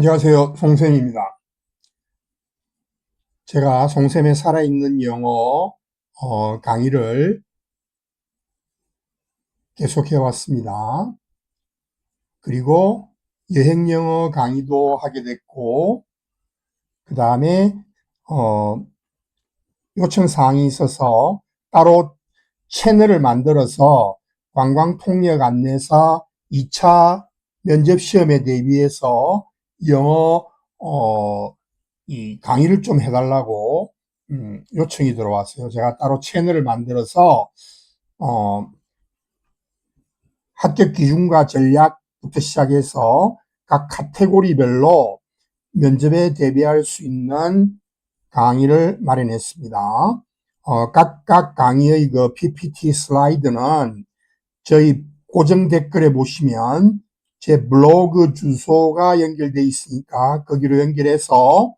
안녕하세요. 송쌤입니다. 제가 송쌤의 살아있는 영어 강의를 계속해 왔습니다. 그리고 여행영어 강의도 하게 됐고, 그 다음에 요청사항이 있어서 따로 채널을 만들어서 관광통역 안내사 2차 면접시험에 대비해서 영어 이 강의를 좀 해달라고 요청이 들어왔어요. 제가 따로 채널을 만들어서 어, 합격 기준과 전략부터 시작해서 각 카테고리별로 면접에 대비할 수 있는 강의를 마련했습니다. 각각 강의의 그 PPT 슬라이드는 저희 고정 댓글에 보시면 제 블로그 주소가 연결되어 있으니까 거기로 연결해서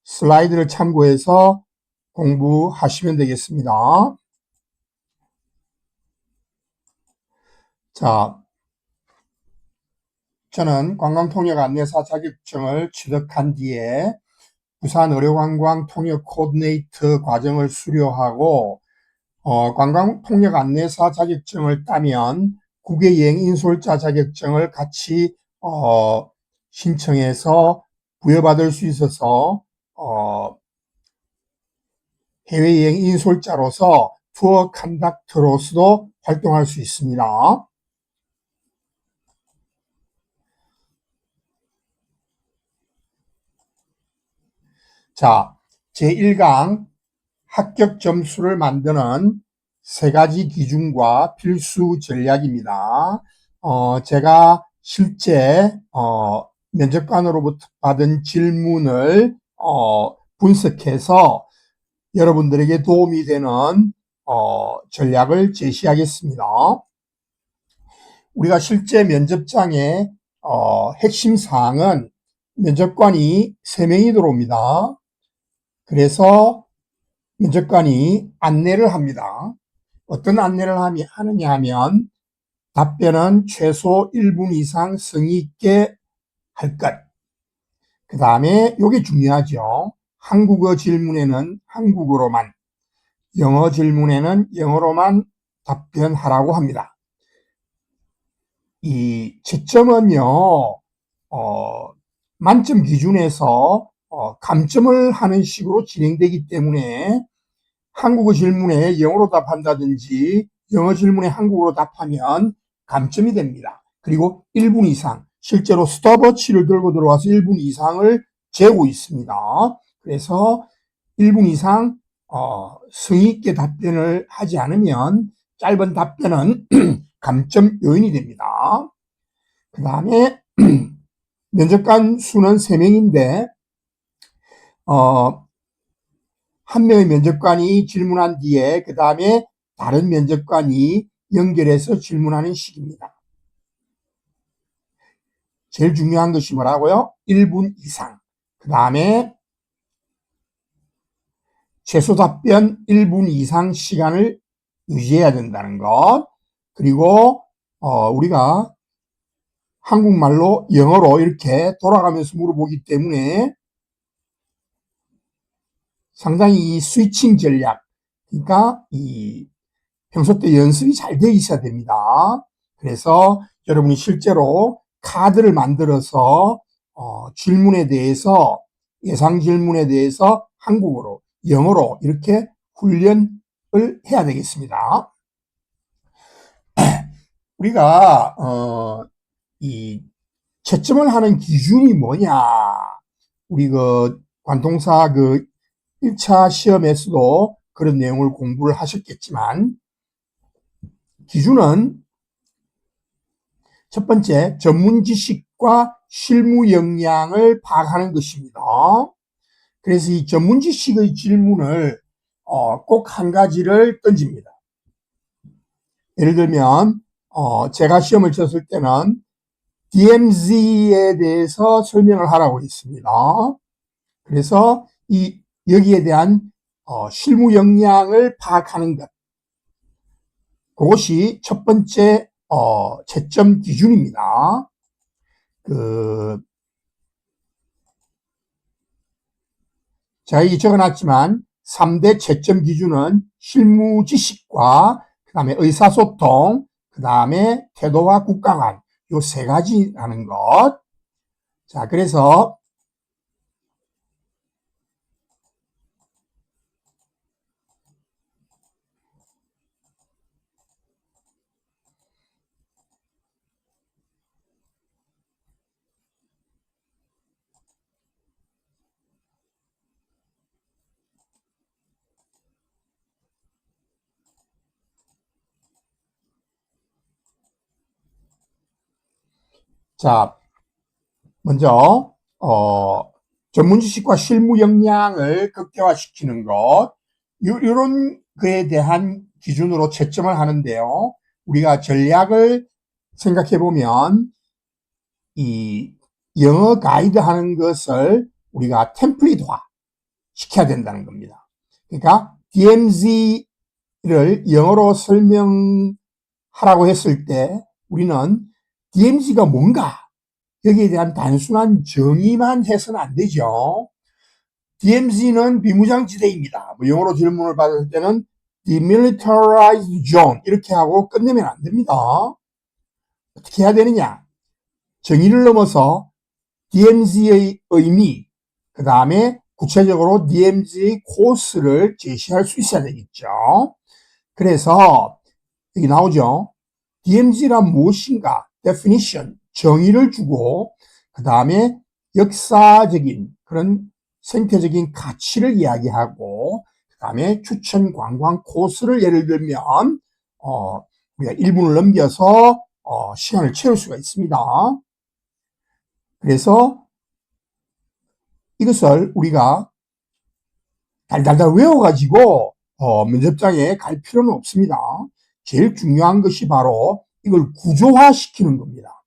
슬라이드를 참고해서 공부하시면 되겠습니다. 자, 저는 관광통역 안내사 자격증을 취득한 뒤에 부산 의료관광 통역 코디네이터 과정을 수료하고 관광통역 안내사 자격증을 따면 국외여행 인솔자 자격증을 같이 신청해서 부여받을 수 있어서 해외여행 인솔자로서 투어 컨덕터로서도 활동할 수 있습니다. 자, 제1강 합격 점수를 만드는 세 가지 기준과 필수 전략입니다. 제가 실제 면접관으로부터 받은 질문을 분석해서 여러분들에게 도움이 되는 전략을 제시하겠습니다. 우리가 실제 면접장에 핵심 사항은 면접관이 3명이 들어옵니다. 그래서 면접관이 안내를 합니다. 어떤 안내를 하느냐 하면 답변은 최소 1분 이상 성의 있게 할 것. 그 다음에 이게 중요하죠. 한국어 질문에는 한국어로만, 영어 질문에는 영어로만 답변하라고 합니다. 이 채점은요, 만점 기준에서 감점을 하는 식으로 진행되기 때문에 한국어 질문에 영어로 답한다든지 영어 질문에 한국어로 답하면 감점이 됩니다. 그리고 1분 이상, 실제로 스톱워치를 들고 들어와서 1분 이상을 재고 있습니다. 그래서 1분 이상 성의 있게 답변을 하지 않으면 짧은 답변은 감점 요인이 됩니다. 그 다음에 면접관 수는 3명인데 한 명의 면접관이 질문한 뒤에 그 다음에 다른 면접관이 연결해서 질문하는 식입니다. 제일 중요한 것이 뭐라고요? 1분 이상. 그 다음에 최소 답변 1분 이상 시간을 유지해야 된다는 것. 그리고 우리가 한국말로 영어로 이렇게 돌아가면서 물어보기 때문에 상당히 이 스위칭 전략, 그러니까 이 평소 때 연습이 잘 돼 있어야 됩니다. 그래서 여러분이 실제로 카드를 만들어서 질문에 대해서 예상 질문에 대해서 한국어로, 영어로 이렇게 훈련을 해야 되겠습니다. 우리가 이 채점을 하는 기준이 뭐냐? 우리 그 관통사 그 1차 시험에서도 그런 내용을 공부를 하셨겠지만 기준은 첫 번째 전문 지식과 실무 역량을 파악하는 것입니다. 그래서 이 전문 지식의 질문을 꼭 한 가지를 던집니다. 예를 들면 제가 시험을 쳤을 때는 DMZ에 대해서 설명을 하라고 했습니다. 그래서 여기에 대한 실무 역량을 파악하는 것, 그것이 첫 번째 채점 기준입니다. 제가 이 적어놨지만 3대 채점 기준은 실무 지식과 그 다음에 의사소통, 그 다음에 태도와 국가관, 요 세 가지라는 것. 자, 그래서 자, 먼저 전문 지식과 실무 역량을 극대화시키는 것, 이런 거에 대한 기준으로 채점을 하는데요. 우리가 전략을 생각해 보면 이 영어 가이드 하는 것을 우리가 템플릿화 시켜야 된다는 겁니다. 그러니까 DMZ를 영어로 설명하라고 했을 때 우리는 DMZ가 뭔가 여기에 대한 단순한 정의만 해서는 안 되죠. DMZ는 비무장지대입니다. 뭐 영어로 질문을 받을 때는 Demilitarized Zone 이렇게 하고 끝내면 안 됩니다. 어떻게 해야 되느냐? 정의를 넘어서 DMZ의 의미, 그 다음에 구체적으로 DMZ의 코스를 제시할 수 있어야 되겠죠. 그래서 여기 나오죠. DMZ란 무엇인가? definition, 정의를 주고 그 다음에 역사적인 그런 생태적인 가치를 이야기하고 그 다음에 추천 관광 코스를 예를 들면 우리가 1분을 넘겨서 시간을 채울 수가 있습니다. 그래서 이것을 우리가 달달달 외워가지고 면접장에 갈 필요는 없습니다. 제일 중요한 것이 바로 이걸 구조화시키는 겁니다.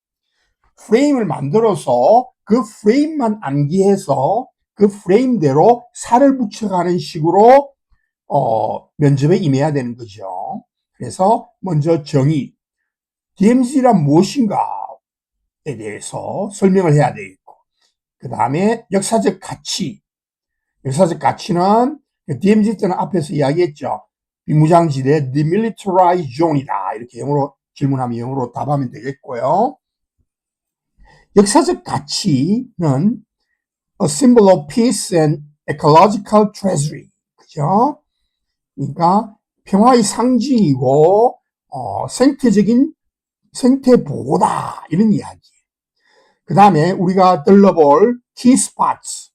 프레임을 만들어서 그 프레임만 암기해서 그 프레임대로 살을 붙여가는 식으로 면접에 임해야 되는 거죠. 그래서 먼저 정의, DMZ란 무엇인가에 대해서 설명을 해야 되겠고, 그 다음에 역사적 가치, 역사적 가치는 DMZ 때는 앞에서 이야기했죠. 비무장지대 Demilitarized Zone이다. 이렇게 영어로 질문하면 영어로 답하면 되겠고요. 역사적 가치는 A symbol of peace and ecological treasury. 그죠? 그러니까 평화의 상징이고 생태적인 생태 보호다. 이런 이야기. 그 다음에 우리가 들러볼 key spots.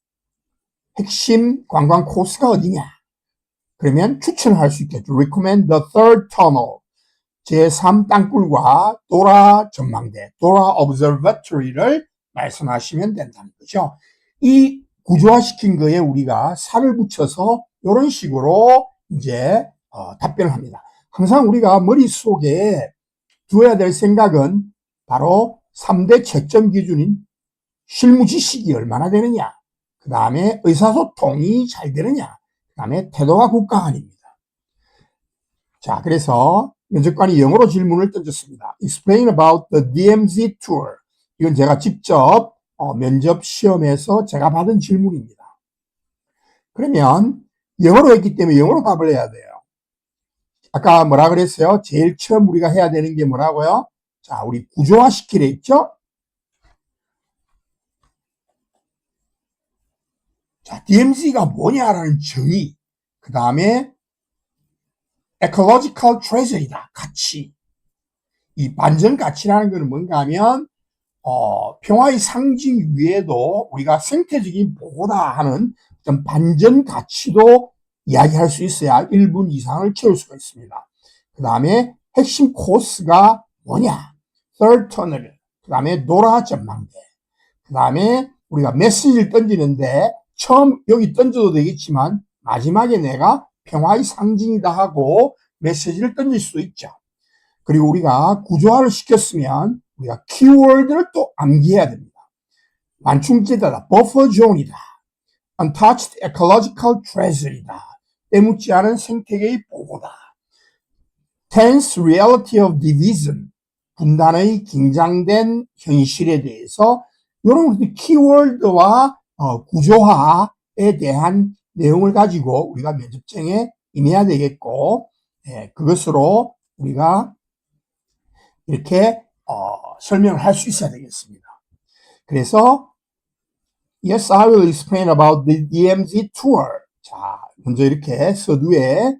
핵심 관광 코스가 어디냐? 그러면 추천을 할 수 있겠죠. Recommend the third tunnel. 제3 땅굴과 도라 전망대, 도라 observatory를 말씀하시면 된다는 거죠. 이 구조화시킨 거에 우리가 살을 붙여서 이런 식으로 이제 답변을 합니다. 항상 우리가 머릿속에 두어야 될 생각은 바로 3대 채점 기준인 실무 지식이 얼마나 되느냐, 그 다음에 의사소통이 잘 되느냐, 그 다음에 태도가 국가관입니다. 자, 그래서 면접관이 영어로 질문을 던졌습니다. Explain about the DMZ tour. 이건 제가 직접 면접 시험에서 제가 받은 질문입니다. 그러면 영어로 했기 때문에 영어로 답을 해야 돼요. 아까 뭐라 그랬어요? 제일 처음 우리가 해야 되는 게 뭐라고요? 자, 우리 구조화 시키려 했죠? 자, DMZ가 뭐냐라는 정의, 그 다음에 ecological treasure이다. 가치. 이 반전 가치라는 것은 뭔가 하면 평화의 상징 위에도 우리가 생태적인 보호다 하는 어떤 반전 가치도 이야기할 수 있어야 1분 이상을 채울 수가 있습니다. 그 다음에 핵심 코스가 뭐냐? third tunnel. 그 다음에 노라 전망대. 그 다음에 우리가 메시지를 던지는데 처음 여기 던져도 되겠지만 마지막에 내가 평화의 상징이다 하고 메시지를 던질 수도 있죠. 그리고 우리가 구조화를 시켰으면 우리가 키워드를 또 암기해야 됩니다. 완충지대다, 버퍼 존이다, untouched ecological treasure이다, 때묻지 않은 생태계의 보호다, tense reality of division, 분단의 긴장된 현실에 대해서 이런 키워드와 구조화에 대한 내용을 가지고 우리가 면접장에 임해야 되겠고, 그것으로 우리가 이렇게 설명을 할 수 있어야 되겠습니다. 그래서 Yes, I will explain about the DMZ tour. 자, 먼저 이렇게 서두에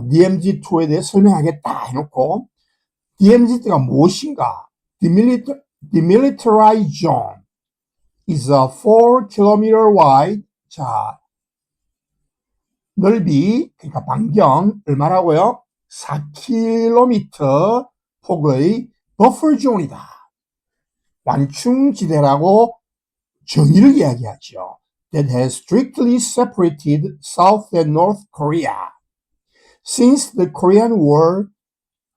DMZ 투어에 대해 설명하겠다 해놓고 DMZ가 무엇인가? Demilitarized zone is a 4km wide. 자, 넓이, 그러니까 반경 얼마라고요? 4km 폭의 버퍼 존이다. 완충지대라고 정의를 이야기하죠. That has strictly separated South and North Korea. Since the Korean War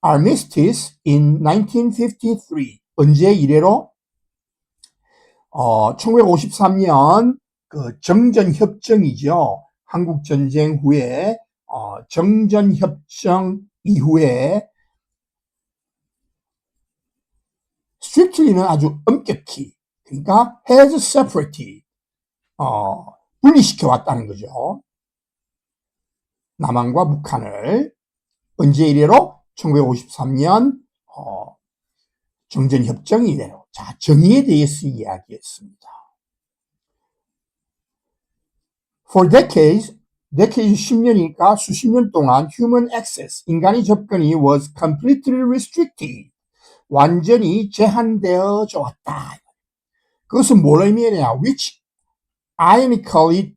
armistice in 1953. 언제 이래로? 1953년 그 정전협정이죠. 한국전쟁 후에 정전협정 이후에 strictly는 아주 엄격히, 그러니까 has separated, 분리시켜 왔다는 거죠. 남한과 북한을. 언제 이래로? 1953년 정전협정 이래로. 자, 정의에 대해서 이야기했습니다. For decades 10년이니까 수십 년 동안 human access, 인간의 접근이 was completely restricted. 완전히 제한되어져 왔다. 그것은 뭘 의미하냐? Which ironically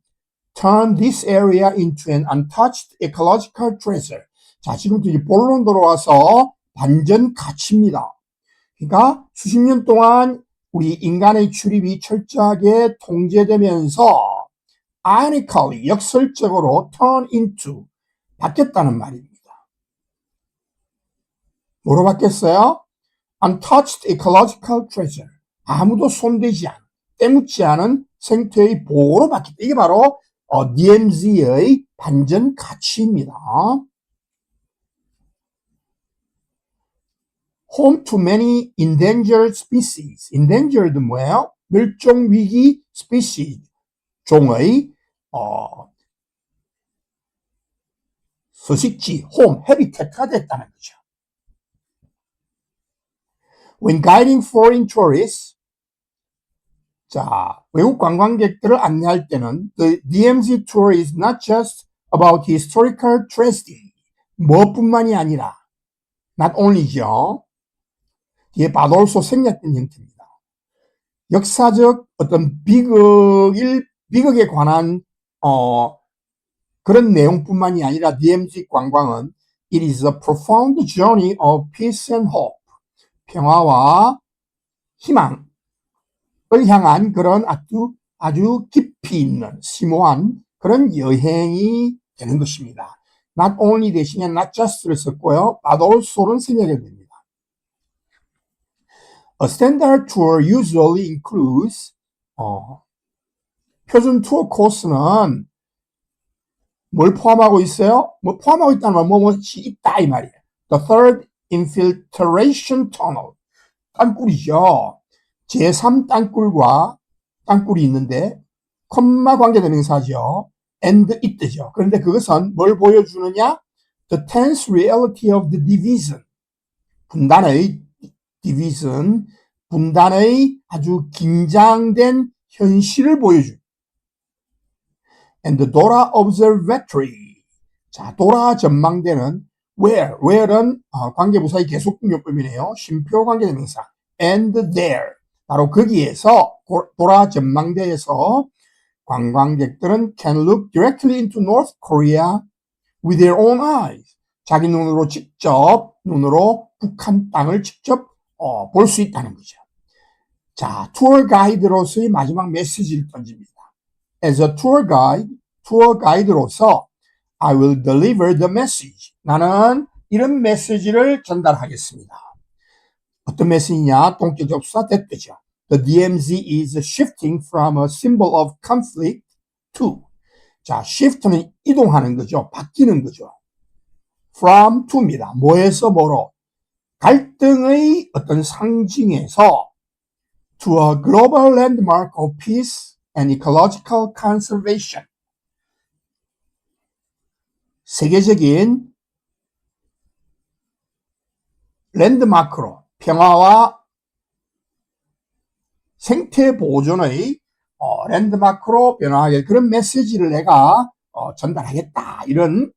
turned this area into an untouched ecological treasure. 자, 지금부터 이제 본론 들어와서 반전 가치입니다. 그러니까 수십 년 동안 우리 인간의 출입이 철저하게 통제되면서 ironically, 역설적으로 turn into, 바뀌었다는 말입니다. 뭐로 바뀌었어요? untouched ecological treasure. 아무도 손대지 않은, 때묻지 않은 생태의 보호로 바뀌었다. 이게 바로 DMZ의 반전 가치입니다. Home to many endangered species. endangered 뭐예요? 멸종위기 species, 종의 서식지, home, habitat가 됐다는 거죠. When guiding foreign tourists, 자, 외국 관광객들을 안내할 때는 the DMZ tour is not just about historical tragedy. 뭐뿐만이 아니라 not only죠. 뒤에 but also 생략된 형태입니다. 역사적 어떤 비극에 관한 그런 내용뿐만이 아니라 DMZ 관광은 it is a profound journey of peace and hope. 평화와 희망을 향한 그런 아주 깊이 있는 심오한 그런 여행이 되는 것입니다. Not only 대신에 not just를 썼고요. but also는 생략이 됩니다. A standard tour usually includes 표준 투어 코스는 뭘 포함하고 있어요? 뭐 포함하고 있다는 건 뭐뭐이 있다 이 말이에요. The third infiltration tunnel. 땅굴이죠. 제3 땅굴이 있는데 콤마 관계대명사죠. and it죠. 그런데 그것은 뭘 보여주느냐? The tense reality of the division. 분단의 아주 긴장된 현실을 보여줍니다. And the Dora Observatory. 자, 도라 전망대는 where은 관계부사의 계속공용법이네요. 쉼표 관계대명사. And there. 바로 거기에서 도라 전망대에서 관광객들은 can look directly into North Korea with their own eyes. 자기 눈으로 북한 땅을 직접 볼 수 있다는 거죠. 자, 투어 가이드로서의 마지막 메시지를 던집니다. As a tour 가이드로서 I will deliver the message. 나는 이런 메시지를 전달하겠습니다. 어떤 메시지냐? 동격 접수사 됐죠. The DMZ is shifting from a symbol of conflict to. 자, shift는 이동하는 거죠. 바뀌는 거죠. from to입니다. 뭐에서 뭐로? 갈등의 어떤 상징에서 to a global landmark of peace and ecological conservation. 세계적인 랜드마크로 평화와 생태 보존의 랜드마크로 변화하게 그런 메시지를 내가 전달하겠다. 이런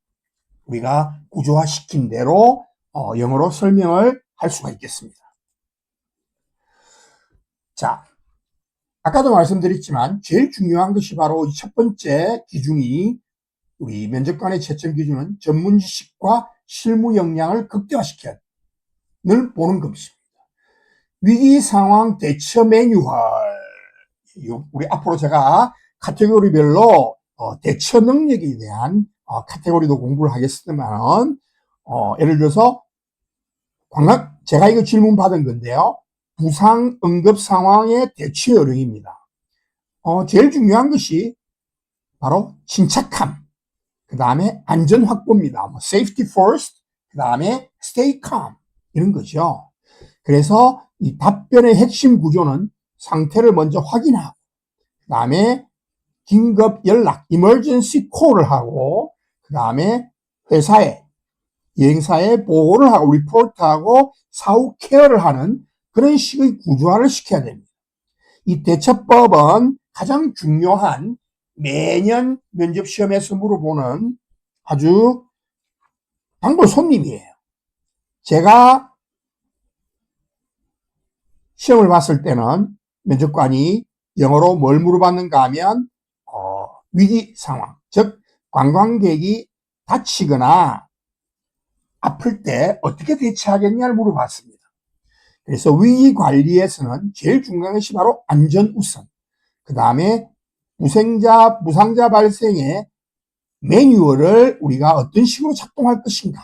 우리가 구조화시킨 대로 영어로 설명을 할 수가 있겠습니다. 자, 아까도 말씀드렸지만 제일 중요한 것이 바로 이 첫 번째 기준이 우리 면접관의 채점 기준은 전문 지식과 실무 역량을 극대화시켜야 늘 보는 것입니다. 위기 상황 대처 매뉴얼. 우리 앞으로 제가 카테고리별로 대처 능력에 대한 카테고리도 공부를 하겠습니다만, 예를 들어서 제가 이거 질문 받은 건데요. 부상 응급 상황의 대처 요령입니다. 제일 중요한 것이 바로 침착함, 그 다음에 안전 확보입니다. safety first, 그 다음에 stay calm 이런 거죠. 그래서 이 답변의 핵심 구조는 상태를 먼저 확인하고, 그 다음에 긴급 연락, emergency call을 하고, 그 다음에 회사에, 여행사에 보고를 하고, 리포트하고, 사후 케어를 하는 그런 식의 구조화를 시켜야 됩니다. 이 대처법은 가장 중요한 매년 면접시험에서 물어보는 아주 단골 손님이에요. 제가 시험을 봤을 때는 면접관이 영어로 뭘 물어봤는가 하면 위기 상황, 즉 관광객이 다치거나 아플 때 어떻게 대처하겠냐를 물어봤습니다. 그래서 위기 관리에서는 제일 중요한 것이 바로 안전 우선, 그 다음에 부상자 발생의 매뉴얼을 우리가 어떤 식으로 작동할 것인가,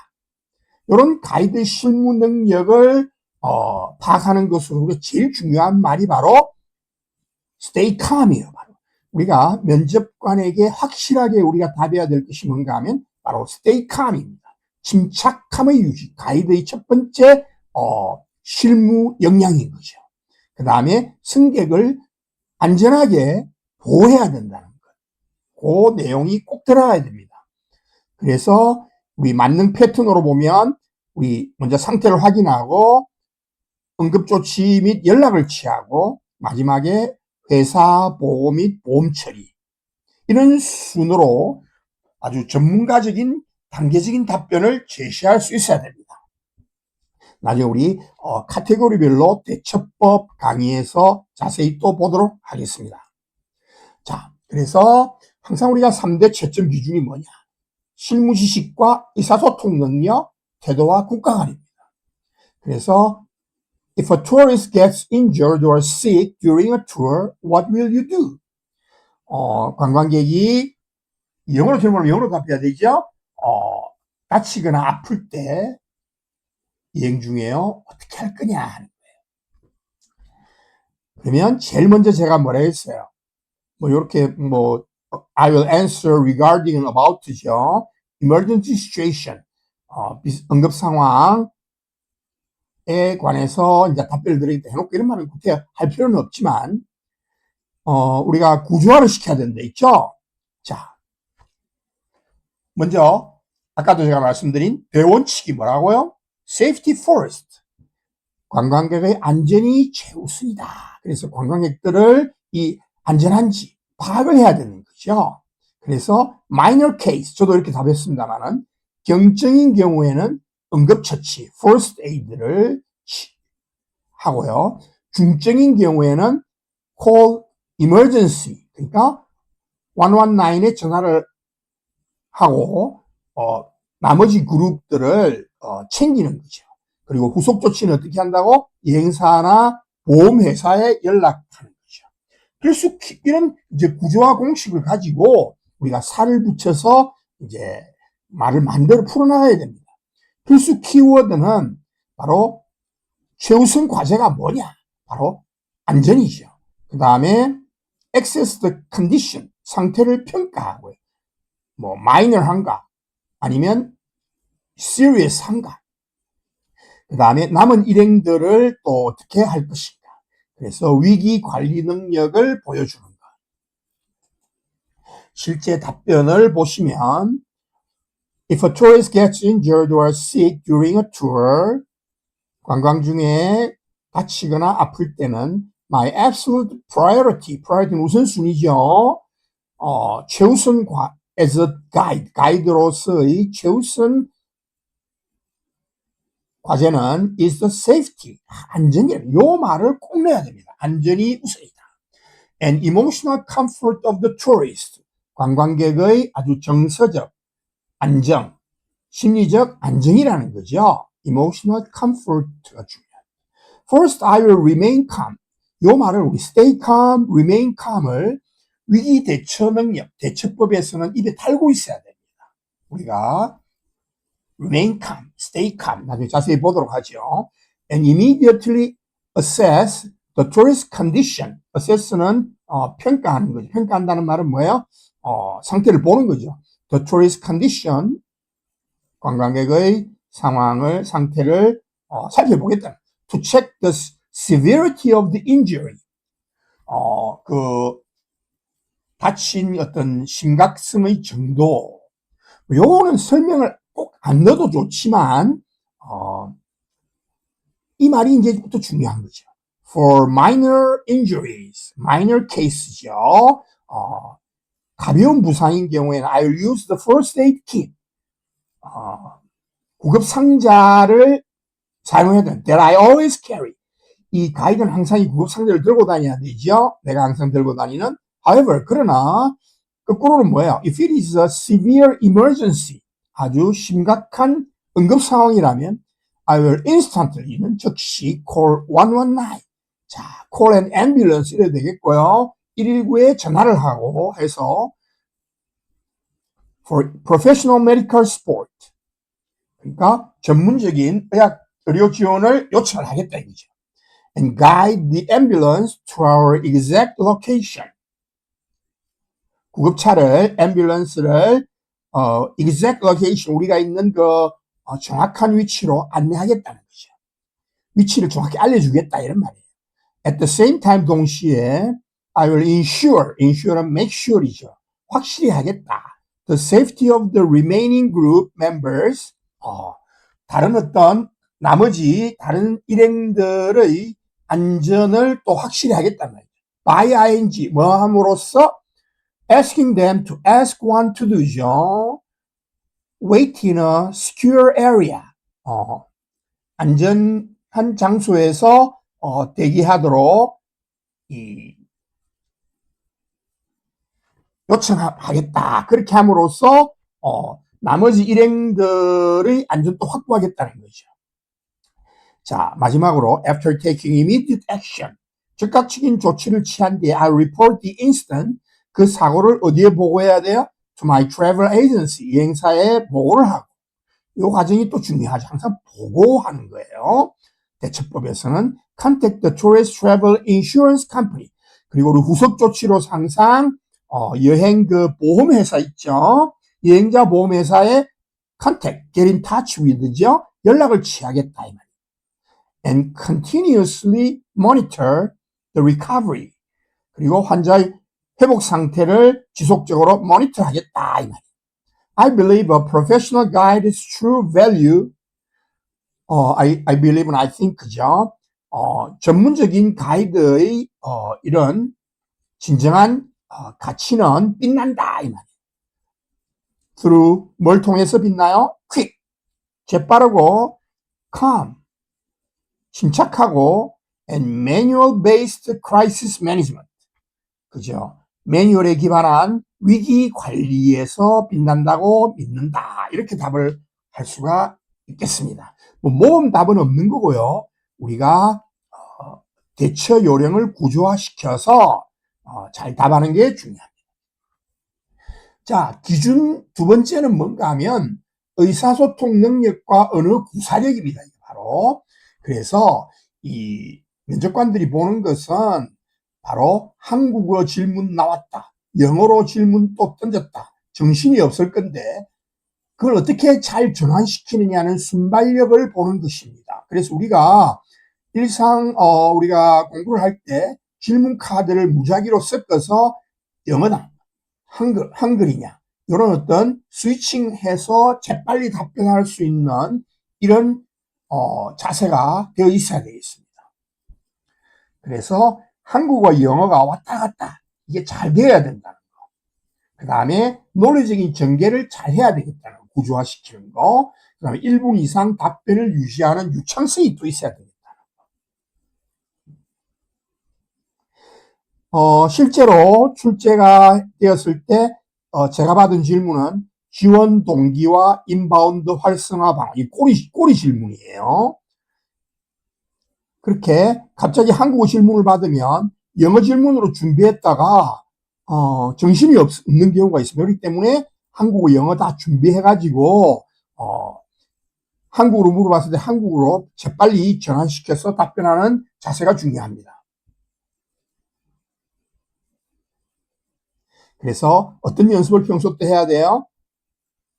이런 가이드 실무 능력을 파악하는 것으로 우리가 제일 중요한 말이 바로 stay calm이에요. 바로 우리가 면접관에게 확실하게 우리가 답해야 될 것이 뭔가 하면 바로 stay calm입니다. 침착함의 유지, 가이드의 첫 번째 실무 역량인 거죠. 그 다음에 승객을 안전하게 보호해야 된다는 것, 그 내용이 꼭 들어가야 됩니다. 그래서 우리 만능 패턴으로 보면 우리 먼저 상태를 확인하고 응급조치 및 연락을 취하고 마지막에 회사 보고 및 보험 처리, 이런 순으로 아주 전문가적인 단계적인 답변을 제시할 수 있어야 됩니다. 나중에 우리 카테고리별로 대처법 강의에서 자세히 또 보도록 하겠습니다. 자, 그래서 항상 우리가 3대 채점 기준이 뭐냐? 실무 지식과 의사소통 능력, 태도와 국가관입니다. 그래서 if a tourist gets injured or sick during a tour, what will you do? 관광객이 영어로 질문하면 영어로 답해야 되죠? 다치거나 아플 때 여행 중에요. 어떻게 할 거냐 하는 거예요. 그러면 제일 먼저 제가 뭐라 했어요? 이렇게 I will answer regarding and about죠. emergency situation, 응급 상황에 관해서 이제 답변을 드리겠다 해놓고 이런 말은 구태 할 필요는 없지만, 우리가 구조화를 시켜야 된다 있죠? 자, 먼저, 아까도 제가 말씀드린 대원칙이 뭐라고요? safety first. 관광객의 안전이 최우선이다. 그래서 관광객들을 이 안전한지 파악을 해야 되는 거죠. 그래서 minor case, 저도 이렇게 답했습니다만은 경증인 경우에는 응급처치, first aid를 하고요. 중증인 경우에는 call emergency, 그러니까 119에 전화를 하고 나머지 그룹들을 챙기는 거죠. 그리고 후속 조치는 어떻게 한다고? 여행사나 보험회사에 연락하는 거죠. 그래서 이런 이제 구조화 공식을 가지고 우리가 살을 붙여서 이제 말을 만들어 풀어나가야 됩니다. 필수 키워드는 바로 최우선 과제가 뭐냐? 바로 안전이죠. 그 다음에 access the condition, 상태를 평가하고요. minor한가? 아니면 serious한가? 그 다음에 남은 일행들을 또 어떻게 할 것인가? 그래서 위기 관리 능력을 보여주는 것. 실제 답변을 보시면 If a tourist gets injured or sick during a tour, 관광 중에 다치거나 아플 때는 my absolute priority는 우선순위죠. 최우선 as a guide, 가이드로서의 최우선 과제는 is the safety, 안전이에요. 요 말을 꼭 내야 됩니다. 안전이 우선이다. And emotional comfort of the tourist, 관광객의 아주 정서적 안정, 심리적 안정이라는 거죠. Emotional comfort가 중요합니다. First, I will remain calm. 요 말을 우리 stay calm, remain calm을 위기 대처 능력, 대처법에서는 입에 달고 있어야 됩니다. 우리가 remain calm, stay calm 나중에 자세히 보도록 하죠. And immediately assess the tourist condition. assess는 평가하는 거죠. 평가한다는 말은 뭐예요? 상태를 보는 거죠. The tourist condition, 관광객의 상태를 살펴보겠다. To check the severity of the injury. 다친 어떤 심각성의 정도. 요거는 설명을 꼭 안 넣어도 좋지만, 이 말이 이제부터 중요한 거죠. For minor injuries, minor case죠. 가벼운 부상인 경우에는 I'll use the first aid kit. 구급 상자를 사용해야 돼. That I always carry. 이 가이드는 항상 이 구급 상자를 들고 다녀야 되죠. 내가 항상 들고 다니는. However, 그러나 거꾸로는 뭐예요? If it is a severe emergency, 아주 심각한 응급 상황이라면 I will instantly는 즉시 call 119. 자, call an ambulance 이래도 되겠고요. 119에 전화를 하고 해서 for professional medical support. 그러니까 전문적인 의료 지원을 요청을 하겠다 이거죠. And guide the ambulance to our exact location. 구급차를, ambulance를 exact location, 우리가 있는 정확한 위치로 안내하겠다는 거죠. 위치를 정확히 알려주겠다 이런 말이에요. At the same time 동시에 I will ensure는 make sure이죠. 확실히 하겠다. The safety of the remaining group members, 다른 어떤 나머지 다른 일행들의 안전을 또 확실히 하겠단 말이에요. by ing 뭐 함으로써 asking them to ask one to do죠. wait in a secure area. 안전한 장소에서 대기하도록 요청하겠다. 그렇게 함으로써 나머지 일행들의 안전도 확보하겠다는 거죠. 자, 마지막으로 after taking immediate action, 즉각적인 조치를 취한 뒤에 I report the incident, 그 사고를 어디에 보고해야 돼요? To my travel agency, 여행사에 보고를 하고. 이 과정이 또 중요하죠. 항상 보고하는 거예요. 대처법에서는 contact the tourist travel insurance company. 그리고 우리 후속 조치로 항상 여행 보험회사 있죠. 여행자 보험회사에 contact, get in touch with죠. 연락을 취하겠다 이 말이에요. And continuously monitor the recovery. 그리고 환자의 회복 상태를 지속적으로 모니터하겠다 이 말이에요. I believe a professional guide's true value. I believe and I think 그죠. 전문적인 가이드의 이런 진정한 가치는 빛난다 이 말이에요. through 뭘 통해서 빛나요? quick, 재빠르고 calm, 침착하고 and manual-based crisis management. 그죠? 매뉴얼에 기반한 위기 관리에서 빛난다고 믿는다. 이렇게 답을 할 수가 있겠습니다. 모험 답은 없는 거고요. 우리가 대처 요령을 구조화시켜서 잘 답하는 게 중요합니다. 자, 기준 두 번째는 뭔가 하면 의사소통 능력과 언어 구사력입니다. 바로 그래서 이 면접관들이 보는 것은 바로 한국어 질문 나왔다. 영어로 질문 또 던졌다. 정신이 없을 건데 그걸 어떻게 잘 전환시키느냐는 순발력을 보는 것입니다. 그래서 우리가 일상 우리가 공부를 할 때 질문 카드를 무작위로 섞어서 영어다, 한글이냐 이런 어떤 스위칭해서 재빨리 답변할 수 있는 이런 자세가 되어 있어야 되겠습니다. 그래서 한국어와 영어가 왔다 갔다 이게 잘 되어야 된다는 거. 그 다음에 논리적인 전개를 잘 해야 되겠다는 거. 구조화시키는 거. 그 다음에 1분 이상 답변을 유지하는 유창성이 또 있어야 되겠다는 거. 실제로 출제가 되었을 때 제가 받은 질문은 지원 동기와 인바운드 활성화 방안, 이 꼬리 질문이에요. 그렇게 갑자기 한국어 질문을 받으면 영어 질문으로 준비했다가 정신이 없는 경우가 있습니다. 그렇기 때문에 한국어, 영어 다 준비해가지고 한국어로 물어봤을 때 한국어로 재빨리 전환시켜서 답변하는 자세가 중요합니다. 그래서 어떤 연습을 평소 때 해야 돼요?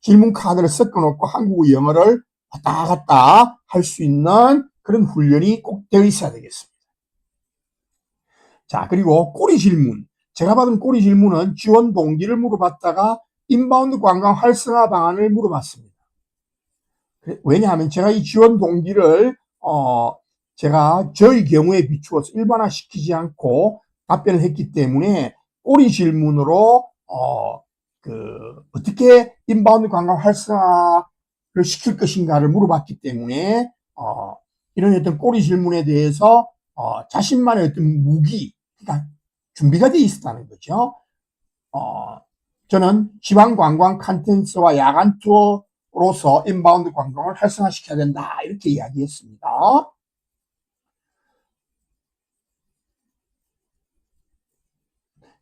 질문 카드를 섞어놓고 한국어, 영어를 왔다 갔다 할 수 있는 그런 훈련이 꼭 되어 있어야 되겠습니다. 자, 그리고 꼬리 질문. 제가 받은 꼬리 질문은 지원 동기를 물어봤다가 인바운드 관광 활성화 방안을 물어봤습니다. 왜냐하면 제가 이 지원 동기를 제가 저희 경우에 비추어서 일반화시키지 않고 답변을 했기 때문에 꼬리 질문으로 어떻게 인바운드 관광 활성화를 시킬 것인가를 물어봤기 때문에 이런 어떤 꼬리 질문에 대해서 자신만의 어떤 무기, 그러니까 준비가 돼 있었다는 거죠. 저는 지방 관광 컨텐츠와 야간 투어로서 인바운드 관광을 활성화시켜야 된다 이렇게 이야기했습니다.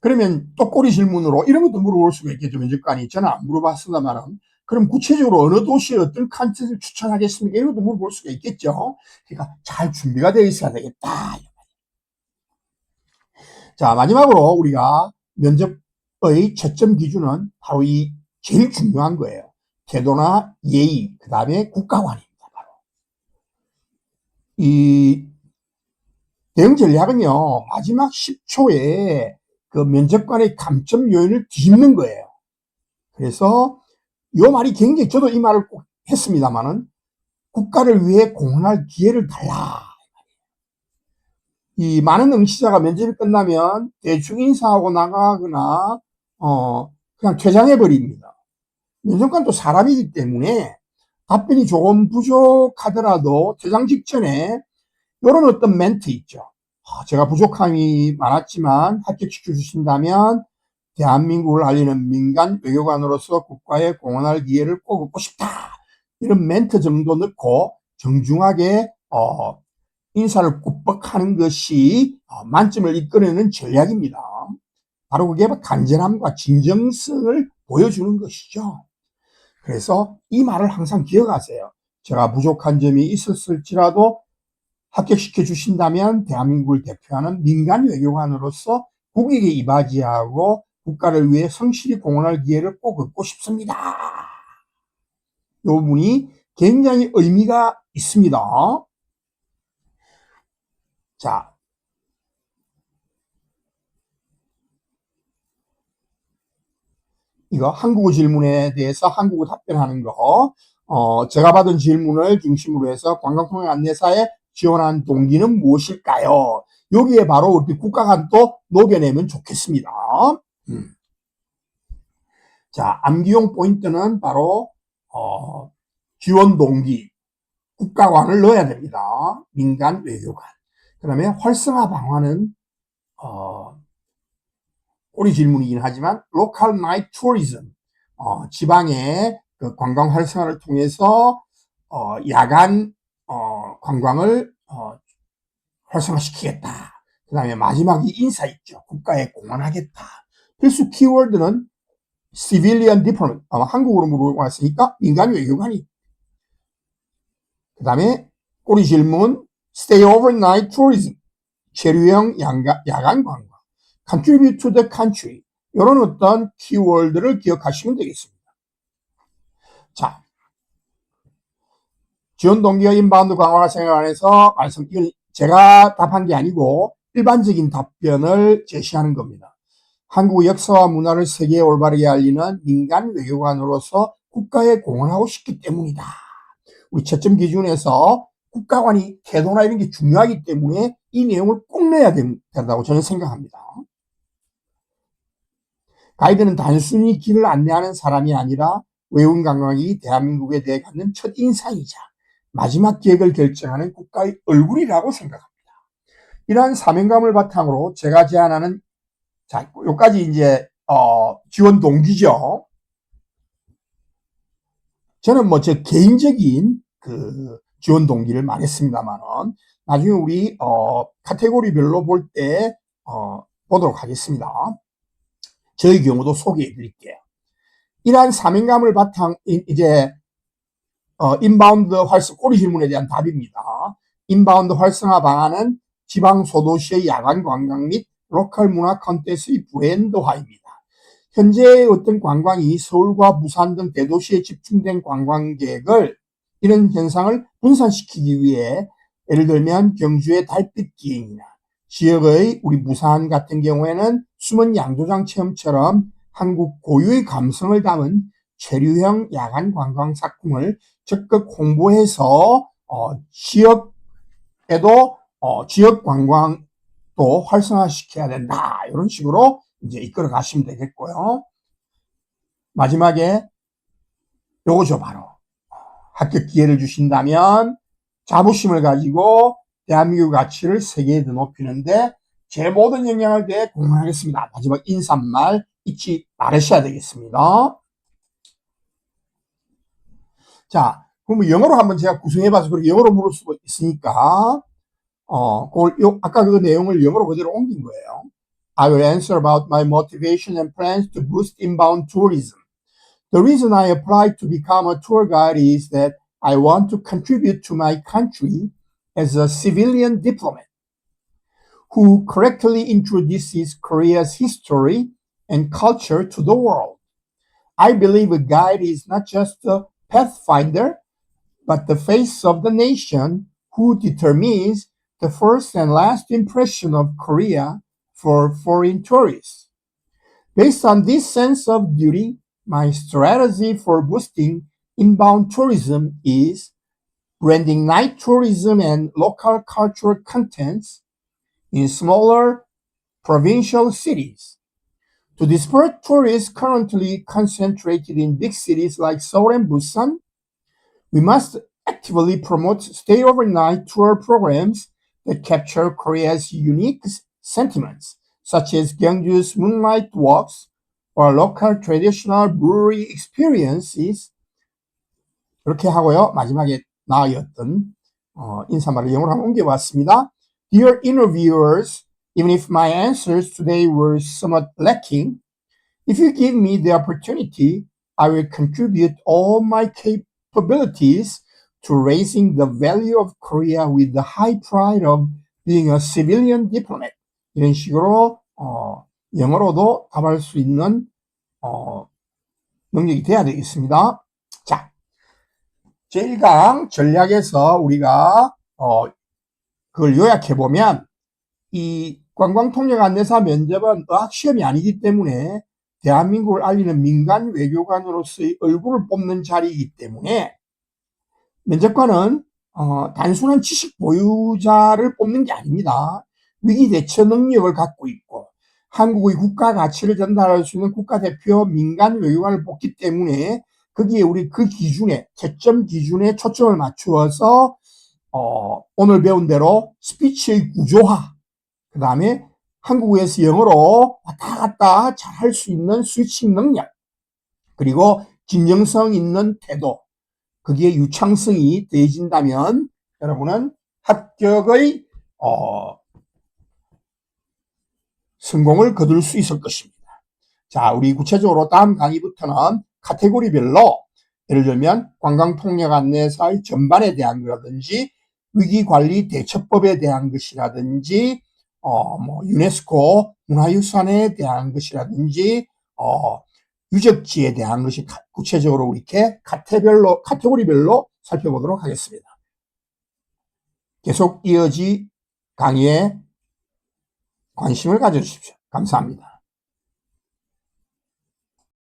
그러면 또 꼬리 질문으로 이런 것도 물어볼 수가 있겠죠. 면접관이 저는 안 물어봤습니다만 그럼 구체적으로 어느 도시에 어떤 컨텐츠를 추천하겠습니까? 이런 것도 물어볼 수가 있겠죠. 그러니까 잘 준비가 되어 있어야 되겠다. 자, 마지막으로 우리가 면접의 채점 기준은 바로 이 제일 중요한 거예요. 태도나 예의, 그 다음에 국가관입니다. 바로. 이 대응 전략은요, 마지막 10초에 그 면접관의 감점 요인을 뒤집는 거예요. 그래서 이 말이 굉장히 저도 이 말을 꼭 했습니다만은 국가를 위해 공헌할 기회를 달라. 이 많은 응시자가 면접이 끝나면 대충 인사하고 나가거나 그냥 퇴장해 버립니다. 면접관도 사람이기 때문에 답변이 조금 부족하더라도 퇴장 직전에 이런 어떤 멘트 있죠. 제가 부족함이 많았지만 합격시켜 주신다면 대한민국을 알리는 민간 외교관으로서 국가에 공헌할 기회를 꼭 얻고 싶다. 이런 멘트 정도 넣고 정중하게 인사를 꾸벅하는 것이 만점을 이끌어내는 전략입니다. 바로 그게 간절함과 진정성을 보여주는 것이죠. 그래서 이 말을 항상 기억하세요. 제가 부족한 점이 있었을지라도 합격시켜 주신다면 대한민국을 대표하는 민간 외교관으로서 국익에 이바지하고 국가를 위해 성실히 공헌할 기회를 꼭 얻고 싶습니다. 이 부분이 굉장히 의미가 있습니다. 자, 이거 한국어 질문에 대해서 한국어 답변하는 거. 제가 받은 질문을 중심으로 해서 관광통행 안내사에 지원한 동기는 무엇일까요? 여기에 바로 우리 국가가 또 녹여내면 좋겠습니다. 자, 암기용 포인트는 바로 지원 동기, 국가관을 넣어야 됩니다. 민간 외교관. 그 다음에 활성화 방안은 꼬리 질문이긴 하지만 로컬 나이트 투어리즘, 지방의 그 관광 활성화를 통해서 야간 관광을 활성화시키겠다. 그 다음에 마지막 이 인사 있죠. 국가에 공헌하겠다. 필수 키워드는 civilian diplomat, 한국어로 물어봤으니까 민간 외교관이. 그 다음에 꼬리 질문 stay overnight tourism, 체류형 야간 관광, contribute to the country, 이런 어떤 키워드를 기억하시면 되겠습니다. 자, 지원 동기와 인바운드 강화 생활 안에서 이건 제가 답한 게 아니고 일반적인 답변을 제시하는 겁니다. 한국의 역사와 문화를 세계에 올바르게 알리는 민간 외교관으로서 국가에 공헌하고 싶기 때문이다. 우리 채점 기준에서 국가관이 태도나 이런 게 중요하기 때문에 이 내용을 꼭 내야 된다고 저는 생각합니다. 가이드는 단순히 길을 안내하는 사람이 아니라 외국인 관광객이 대한민국에 대해 갖는 첫인상이자 마지막 계획을 결정하는 국가의 얼굴이라고 생각합니다. 이러한 사명감을 바탕으로 제가 제안하는, 자, 여기까지 이제 지원 동기죠. 저는 뭐 제 개인적인 그 지원 동기를 말했습니다만은 나중에 우리 카테고리별로 볼 때 보도록 하겠습니다. 저의 경우도 소개해 드릴게요. 이러한 사명감을 바탕 이제 인바운드 활성 꼬리 질문에 대한 답입니다. 인바운드 활성화 방안은 지방 소도시의 야간 관광 및 로컬 문화 콘텐츠의 브랜드화입니다. 현재의 어떤 관광이 서울과 부산 등 대도시에 집중된 관광객을 이런 현상을 분산시키기 위해 예를 들면 경주의 달빛 기행이나 지역의 우리 부산 같은 경우에는 숨은 양조장 체험처럼 한국 고유의 감성을 담은 체류형 야간 관광 작품을 적극 홍보해서 지역에도 지역 관광도 활성화시켜야 된다. 이런 식으로 이제 이끌어 가시면 되겠고요. 마지막에 요거죠, 바로. 합격 기회를 주신다면 자부심을 가지고 대한민국 가치를 세계에 더 높이는데 제 모든 역량을 대해 공헌하겠습니다. 마지막 인사말 잊지 말으셔야 되겠습니다. 자, 그러면 영어로 한번 제가 구성해봐서 그렇게 영어로 물을 수가 있으니까 아까 그 내용을 영어로 그대로 옮긴 거예요. I will answer about my motivation and plans to boost inbound tourism. The reason I applied to become a tour guide is that I want to contribute to my country as a civilian diplomat who correctly introduces Korea's history and culture to the world. I believe a guide is not just a pathfinder, but the face of the nation who determines the first and last impression of Korea for foreign tourists. Based on this sense of duty, my strategy for boosting inbound tourism is branding night tourism and local cultural contents in smaller provincial cities. To disperse tourists currently concentrated in big cities like Seoul and Busan, we must actively promote stay overnight tour programs that capture Korea's unique sentiments, such as Gyeongju's moonlight walks or local traditional brewery experiences. 이렇게 하고요. 마지막에 나였던 인사말을 영어로 한번 옮겨봤습니다. Dear interviewers, even if my answers today were somewhat lacking, if you give me the opportunity, I will contribute all my capabilities to raising the value of Korea with the high pride of being a civilian diplomat. 이런 식으로 영어로도 답할 수 있는 능력이 돼야 되겠습니다. 자, 제1강 전략에서 우리가 그걸 요약해 보면 이 관광통역 안내사 면접은 어학시험이 아니기 때문에 대한민국을 알리는 민간 외교관으로서의 얼굴을 뽑는 자리이기 때문에 면접관은 단순한 지식 보유자를 뽑는 게 아닙니다. 위기 대처 능력을 갖고 있고 한국의 국가 가치를 전달할 수 있는 국가대표 민간 외교관을 뽑기 때문에 거기에 우리 그 기준에 채점 기준에 초점을 맞추어서 오늘 배운 대로 스피치의 구조화, 그 다음에 한국에서 영어로 왔다 갔다 잘 할 수 있는 스위칭 능력, 그리고 진정성 있는 태도, 거기에 유창성이 더해진다면 여러분은 합격의 성공을 거둘 수 있을 것입니다. 자, 우리 구체적으로 다음 강의부터는 카테고리별로 예를 들면 관광통역 안내사의 전반에 대한 거라든지 위기관리 대처법에 대한 것이라든지 유네스코 문화유산에 대한 것이라든지 유적지에 대한 것이 구체적으로 이렇게 카테고리별로 살펴보도록 하겠습니다. 계속 이어지 강의에 관심을 가져주십시오. 감사합니다.